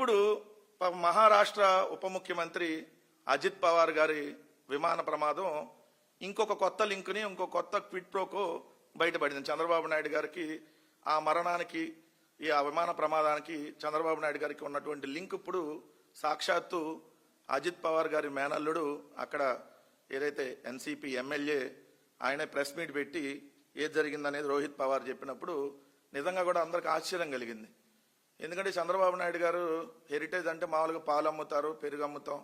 ఇప్పుడు మహారాష్ట్ర ఉప ముఖ్యమంత్రి అజిత్ పవార్ గారి విమాన ప్రమాదం ఇంకొక కొత్త లింక్ని ఇంకొక కొత్త క్విడ్ ప్రోకో బయటపడింది. చంద్రబాబు నాయుడు గారికి ఆ మరణానికి ఆ విమాన ప్రమాదానికి చంద్రబాబు నాయుడు గారికి ఉన్నటువంటి లింక్ ఇప్పుడు సాక్షాత్తు అజిత్ పవార్ గారి మేనల్లుడు అక్కడ ఏదైతే ఎన్సీపీ ఎమ్మెల్యే ఆయన ప్రెస్ మీట్ పెట్టి ఏది జరిగిందనేది రోహిత్ పవార్ చెప్పినప్పుడు నిజంగా కూడా అందరికి ఆశ్చర్యం కలిగింది. ఎందుకంటే చంద్రబాబు నాయుడు గారు హెరిటేజ్ అంటే మామూలుగా పాలు అమ్ముతారు, పెరుగు అమ్ముతాం,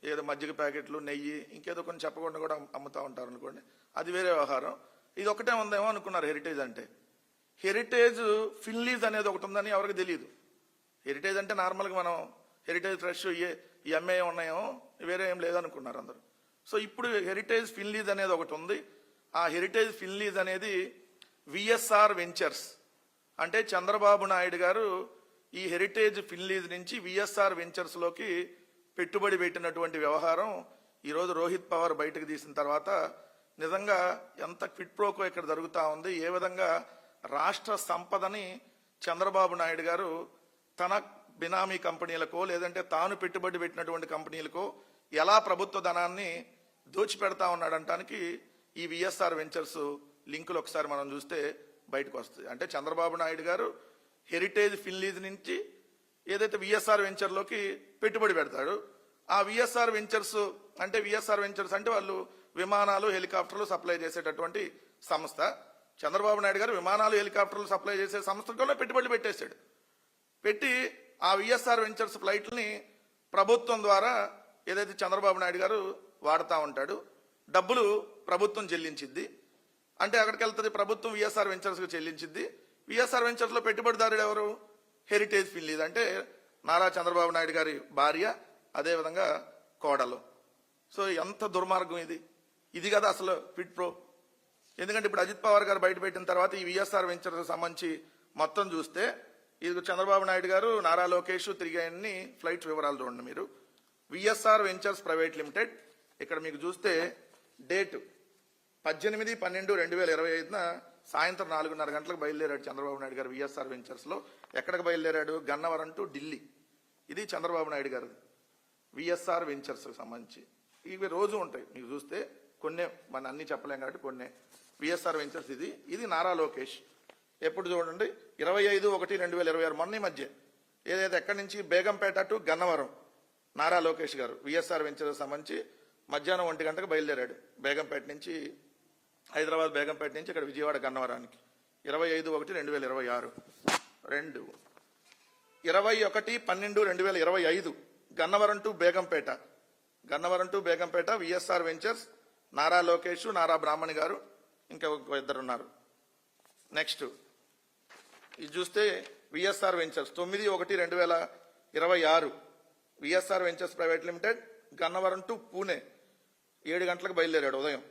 ఏదో మజ్జిగ ప్యాకెట్లు, నెయ్యి, ఇంకేదో కొన్ని చెప్పకుండా కూడా అమ్ముతూ ఉంటారు అనుకోండి, అది వేరే వ్యవహారం. ఇది ఒకటే ఉందేమో అనుకున్నారు హెరిటేజ్ అంటే. హెరిటేజ్ ఫిన్లీజ్ అనేది ఒకటి ఉందని ఎవరికి తెలియదు. హెరిటేజ్ అంటే నార్మల్గా మనం హెరిటేజ్ ఫ్రెష్ ఈ ఎంఏ ఉన్నాయో వేరే ఏం లేదనుకున్నారు అందరూ. సో ఇప్పుడు హెరిటేజ్ ఫిన్లీజ్ అనేది ఒకటి ఉంది. ఆ హెరిటేజ్ ఫిన్లీజ్ అనేది విఎస్ఆర్ వెంచర్స్ అంటే చంద్రబాబు నాయుడు గారు ఈ హెరిటేజ్ ఫిన్లీజ్ నుంచి విఎస్ఆర్ వెంచర్స్ లోకి పెట్టుబడి పెట్టినటువంటి వ్యవహారం ఈరోజు రోహిత్ పవార్ బయటకు తీసిన తర్వాత నిజంగా ఎంత క్విడ్ ప్రోకో ఇక్కడ జరుగుతూ ఉంది, ఏ విధంగా రాష్ట్ర సంపదని చంద్రబాబు నాయుడు గారు తన బినామీ కంపెనీలకో లేదంటే తాను పెట్టుబడి పెట్టినటువంటి కంపెనీలకో ఎలా ప్రభుత్వ ధనాన్ని దోచిపెడతా ఉన్నాడంటానికి ఈ విఎస్ఆర్ వెంచర్స్ లింకులు ఒకసారి మనం చూస్తే బయటకు వస్తుంది. అంటే చంద్రబాబు నాయుడు గారు హెరిటేజ్ ఫిన్లీజ్ నుంచి ఏదైతే విఎస్ఆర్ వెంచర్లోకి పెట్టుబడి పెడతాడు, ఆ విఎస్ఆర్ వెంచర్స్ అంటే వాళ్ళు విమానాలు, హెలికాప్టర్లు సప్లై చేసేటటువంటి సంస్థ. చంద్రబాబు నాయుడు గారు విమానాలు, హెలికాప్టర్లు సప్లై చేసే సంస్థలో పెట్టుబడులు పెట్టేశాడు. పెట్టి ఆ విఎస్ఆర్ వెంచర్స్ ఫ్లైట్లని ప్రభుత్వం ద్వారా ఏదైతే చంద్రబాబు నాయుడు గారు వాడుతూ ఉంటాడు, డబ్బులు ప్రభుత్వం చెల్లించిద్ది. అంటే అక్కడికి వెళ్తుంది ప్రభుత్వం విఎస్ఆర్ వెంచర్స్కి చెల్లించిద్ది. విఎస్ఆర్ వెంచర్స్లో పెట్టుబడిదారుడు ఎవరు? హెరిటేజ్ ఫిన్లీజ్ అంటే నారా చంద్రబాబు నాయుడు గారి భార్య, అదేవిధంగా కోడలు. సో ఎంత దుర్మార్గం ఇది! ఇది కదా అసలు క్విడ్ ప్రో. ఎందుకంటే ఇప్పుడు అజిత్ పవార్ గారు బయట పెట్టిన తర్వాత ఈ విఎస్ఆర్ వెంచర్స్ సంబంధించి మొత్తం చూస్తే ఇది చంద్రబాబు నాయుడు గారు, నారా లోకేష్ తిరిగాయన్ని ఫ్లైట్ వివరాలు చూడండి మీరు. విఎస్ఆర్ వెంచర్స్ ప్రైవేట్ లిమిటెడ్ ఇక్కడ మీకు చూస్తే డేట్ 18/12/2025 సాయంత్రం 4:30 గంటలకు బయలుదేరాడు చంద్రబాబు నాయుడు గారు విఎస్ఆర్ వెంచర్స్ లో. ఎక్కడికి బయలుదేరాడు? గన్నవరం టు ఢిల్లీ. ఇది చంద్రబాబు నాయుడు గారు విఎస్ఆర్ వెంచర్స్ సంబంధించి. ఇవి రోజు ఉంటాయి మీకు చూస్తే, కొన్ని మన అన్ని చెప్పలేం కాబట్టి కొన్ని. విఎస్ఆర్ వెంచర్స్ ఇది నారా లోకేష్. ఎప్పుడు చూడండి 25/1/2026 మొన్న మధ్య ఏదైతే ఎక్కడి నుంచి బేగంపేట టు గన్నవరం నారా లోకేష్ గారు విఎస్ఆర్ వెంచర్స్ సంబంధించి మధ్యాహ్నం 1 గంటకు బయలుదేరాడు బేగంపేట నుంచి, హైదరాబాద్ బేగంపేట నుంచి ఇక్కడ విజయవాడ గన్నవరానికి. 25/1/2026. 21/12/2025 Gannavaram to Begumpet VSR ventures Nara Lokesh, Nara Brahmani గారు, ఇంకా ఇద్దరు ఉన్నారు. నెక్స్ట్ ఇది చూస్తే VSR ventures 9/1/2026 VSR ventures private limited Gannavaram to Pune 7 గంటలకు బయలుదేరాడు ఉదయం.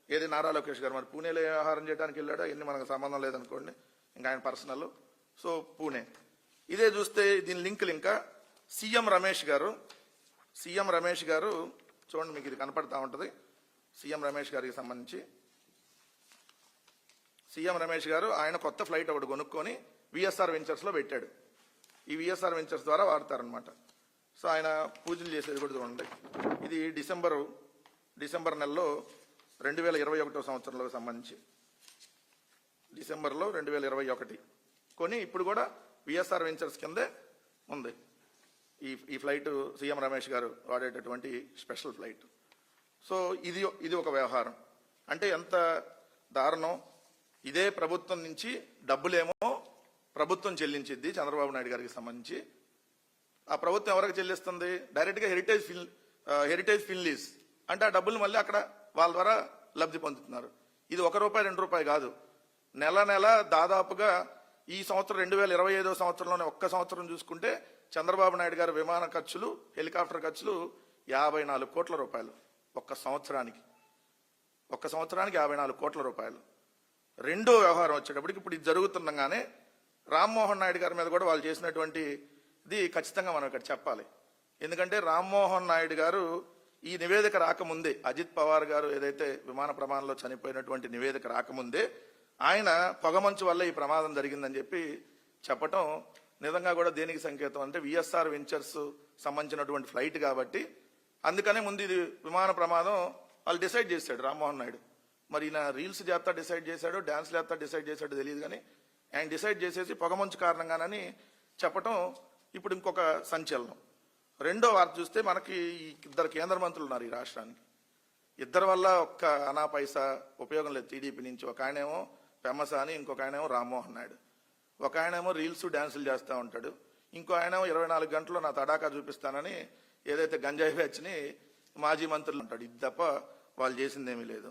ఏది నారా లోకేష్ గారు. మరి పూణేలో ఆహారం చేయడానికి వెళ్ళాడో ఎన్ని మనకు సంబంధం లేదనుకోండి, ఇంకా ఆయన పర్సనల్. సో పూణే. ఇదే చూస్తే దీని లింకులు ఇంకా సీఎం రమేష్ గారు చూడండి, మీకు ఇది కనపడతా ఉంటుంది. సీఎం రమేష్ గారికి సంబంధించి సీఎం రమేష్ గారు ఆయన కొత్త ఫ్లైట్ ఒకటి కొనుక్కొని విఎస్ఆర్ వెంచర్స్ లో పెట్టాడు. ఈ విఎస్ఆర్ వెంచర్స్ ద్వారా వాడతారనమాట. సో ఆయన పూజలు చేసేది కూడా చూడండి. ఇది డిసెంబర్ నెలలో 2021 సంవత్సరంలో సంబంధించి డిసెంబర్లో 2021 కొని ఇప్పుడు కూడా విఎస్ఆర్ వెంచర్స్ కిందే ఉంది ఈ ఫ్లైట్. సీఎం రమేష్ గారు వాడేటటువంటి స్పెషల్ ఫ్లైట్. సో ఇది ఒక వ్యవహారం. అంటే ఎంత దారుణం! ఇదే ప్రభుత్వం నుంచి డబ్బులేమో ప్రభుత్వం చెల్లించిద్ది చంద్రబాబు నాయుడు గారికి సంబంధించి. ఆ ప్రభుత్వం ఎవరికి చెల్లిస్తుంది? డైరెక్ట్గా హెరిటేజ్ ఫిన్లీజ్ అంటే ఆ డబ్బులు మళ్ళీ అక్కడ వాళ్ళ ద్వారా లబ్ధి పొందుతున్నారు. ఇది ₹1, ₹2 కాదు. నెల దాదాపుగా ఈ సంవత్సరం 2025 సంవత్సరంలోనే ఒక్క సంవత్సరం చూసుకుంటే చంద్రబాబు నాయుడు గారి విమాన ఖర్చులు, హెలికాప్టర్ ఖర్చులు ₹54 కోట్ల. ఒక్క సంవత్సరానికి 54 కోట్ల రూపాయలు. రెండో వ్యవహారం వచ్చేటప్పటికి ఇప్పుడు ఇది జరుగుతుండగానే రామ్మోహన్ నాయుడు గారి మీద కూడా వాళ్ళు చేసినటువంటి ఇది ఖచ్చితంగా మనం ఇక్కడ చెప్పాలి. ఎందుకంటే రామ్మోహన్ నాయుడు గారు ఈ నివేదిక రాకముందే, అజిత్ పవార్ గారు ఏదైతే విమాన ప్రమాదంలో చనిపోయినటువంటి నివేదిక రాకముందే ఆయన పొగమంచు వల్ల ఈ ప్రమాదం జరిగిందని చెప్పి చెప్పటం నిజంగా కూడా దేనికి సంకేతం అంటే విఎస్ఆర్ వెంచర్స్ సంబంధించినటువంటి ఫ్లైట్ కాబట్టి అందుకనే ముందు ఇది విమాన ప్రమాదం వాళ్ళు డిసైడ్ చేశాడు రామ్మోహన్ నాయుడు. మరి ఈయన రీల్స్ చేస్తా డిసైడ్ చేశాడు, డాన్స్ చేస్తా డిసైడ్ చేశాడు తెలియదు, కానీ ఆయన డిసైడ్ చేసేసి పొగమంచు కారణంగానని చెప్పటం ఇప్పుడు ఇంకొక సంచలనం. రెండో వార్త చూస్తే మనకి ఈ ఇద్దరు కేంద్ర మంత్రులు ఉన్నారు ఈ రాష్ట్రానికి. ఇద్దరి వల్ల ఒక్క అనా పైసా ఉపయోగం లేదు టీడీపీ నుంచి. ఒక ఆయనేమో పెమ్మసాని, ఇంకొక ఆయనేమో రామ్మోహన్ నాయుడు. ఒక ఆయనేమో రీల్స్ డాన్సులు చేస్తూ ఉంటాడు, ఇంకో ఆయనేమో 24 గంటలు నా తడాకా చూపిస్తానని ఏదైతే గంజాయి బ్యాచ్ని మాజీ మంత్రులు ఉంటాడు. ఇది తప్ప వాళ్ళు చేసిందేమీ లేదు.